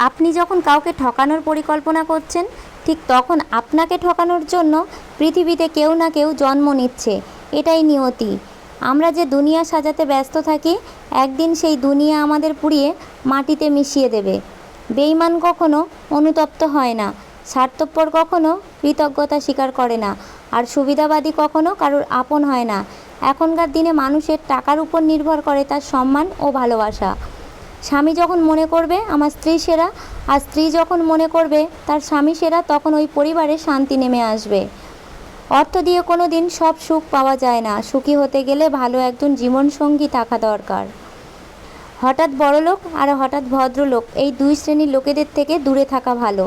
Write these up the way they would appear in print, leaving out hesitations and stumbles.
আপনি যখন কাউকে ঠকানোর পরিকল্পনা করছেন, ঠিক তখন আপনাকে ঠকানোর জন্য পৃথিবীতে কেউ না কেউ জন্ম নিচ্ছে। এটাই নিয়তি। আমরা যে দুনিয়া সাজাতে ব্যস্ত থাকি, একদিন সেই দুনিয়া আমাদের পুড়িয়ে মাটিতে মিশিয়ে দেবে। বেঈমান কখনো অনুতপ্ত হয় না, স্বার্থপর কখনো কৃতজ্ঞতা স্বীকার করে না, আর সুবিধাবাদী কখনো কারোর আপন হয় না। এখনকার দিনে মানুষের টাকার উপর নির্ভর করে তার সম্মান ও ভালোবাসা। স্বামী যখন মনে করবে আমার স্ত্রী সেরা, আর স্ত্রী যখন মনে করবে তার স্বামী সেরা, তখন ওই পরিবারে শান্তি নেমে আসবে। অর্থ দিয়ে কোনো দিন সব সুখ পাওয়া যায় না। সুখী হতে গেলে ভালো একজন জীবনসঙ্গী থাকা দরকার। হঠাৎ বড়লোক আর হঠাৎ ভদ্রলোক, এই দুই শ্রেণীর লোকেদের থেকে দূরে থাকা ভালো।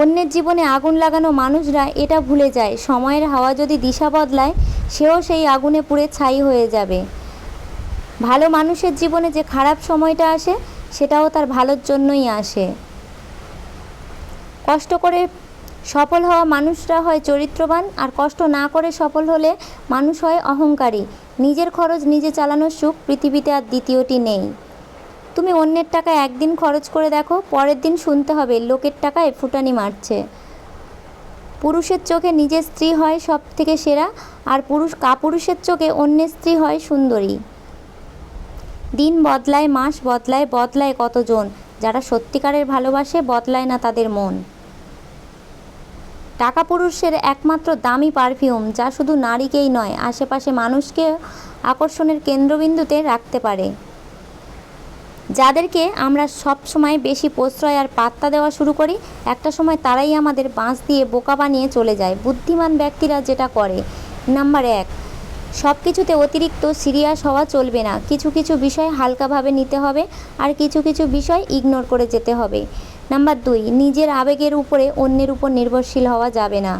অন্যের জীবনে আগুন লাগানো মানুষরা এটা ভুলে যায়, সময়ের হাওয়া যদি দিশা বদলায়, সেও সেই আগুনে পুড়ে ছাই হয়ে যাবে। ভালো মানুষের জীবনে যে খারাপ সময়টা আসে, সেটাও তার ভালোর জন্যই আসে। কষ্ট করে সফল হওয়া মানুষরা হয় চরিত্রবান, আর কষ্ট না করে সফল হলে মানুষ হয় অহংকারী। নিজের খরচ নিজে চালানোর সুখ পৃথিবীতে আর দ্বিতীয়টি নেই। তুমি অন্যের টাকা একদিন খরচ করে দেখো, পরের দিন শুনতে হবে লোকের টাকায় ফুটানি মারছে। পুরুষের চোখে নিজের স্ত্রী হয় সব থেকে সেরা, আর কাপুরুষের চোখে অন্যের স্ত্রী হয় সুন্দরী। দিন বদলায়, মাস বদলায়, বদলায় কতজন। যারা সত্যিকারের ভালোবাসে, বদলায় না তাদের মন। টাকা পুরুষের একমাত্র দামি পারফিউম, যা শুধু নারীকেই নয়, আশেপাশে মানুষকে আকর্ষণের কেন্দ্রবিন্দুতে রাখতে পারে। যাদেরকে আমরা সব সময় বেশি প্রশ্রয় আর পাত্তা দেওয়া শুরু করি, একটা সময় তারাই আমাদের বাঁশ দিয়ে বোকা বানিয়ে চলে যায়। বুদ্ধিমান ব্যক্তিরা যেটা করে, নাম্বার 1, সব কিছুতে অতিরিক্ত সিরিয়াস হওয়া চলবে না। কিছু কিছু বিষয় হালকাভাবে নিতে হবে, আর কিছু কিছু বিষয় ইগনোর করে যেতে হবে। নাম্বার 2, নিজের আবেগের উপরে অন্যের উপর নির্ভরশীল হওয়া যাবে না।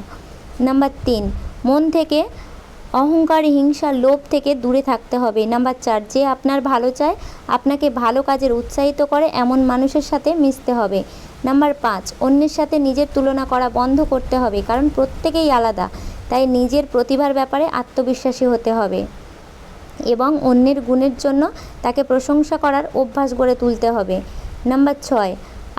নাম্বার 3, মন থেকে অহংকার, হিংসা, লোভ থেকে দূরে থাকতে হবে। নাম্বার 4, যে আপনার ভালো চায়, আপনাকে ভালো কাজের উৎসাহিত করে, এমন মানুষের সাথে মিশতে হবে। নাম্বার 5, অন্যের সাথে নিজের তুলনা করা বন্ধ করতে হবে, কারণ প্রত্যেকেই আলাদা। তাই নিজের প্রতিভার ব্যাপারে আত্মবিশ্বাসী হতে হবে এবং অন্যের গুণের জন্য তাকে প্রশংসা করার অভ্যাস গড়ে তুলতে হবে। নাম্বার 6,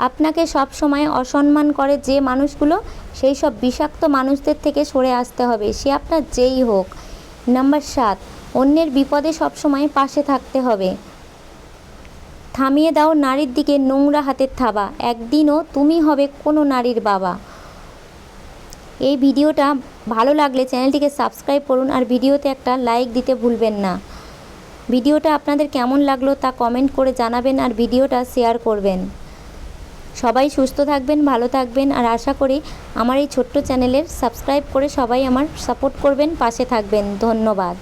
আপনাকে সব সময় অসম্মান করে যে মানুষগুলো, সেই সব বিষাক্ত মানুষদের থেকে সরে আসতে হবে, সে আপনার যেই হোক। নাম্বার 7, অন্যের বিপদে সবসময় পাশে থাকতে হবে। থামিয়ে দাও নারীর দিকে নোংরা হাতের থাবা, একদিনও তুমি হবে কোনো নারীর বাবা। এই ভিডিওটা ভালো লাগলে চ্যানেলটিকে সাবস্ক্রাইব করুন, আর ভিডিওতে একটা লাইক দিতে ভুলবেন না। ভিডিওটা আপনাদের কেমন লাগলো তা কমেন্ট করে জানাবেন, আর ভিডিওটা শেয়ার করবেন। সবাই সুস্থ থাকবেন, ভালো থাকবেন, আর আশা করি আমার এই ছোট্ট চ্যানেলের সাবস্ক্রাইব করে সবাই আমার সাপোর্ট করবেন, পাশে থাকবেন। ধন্যবাদ।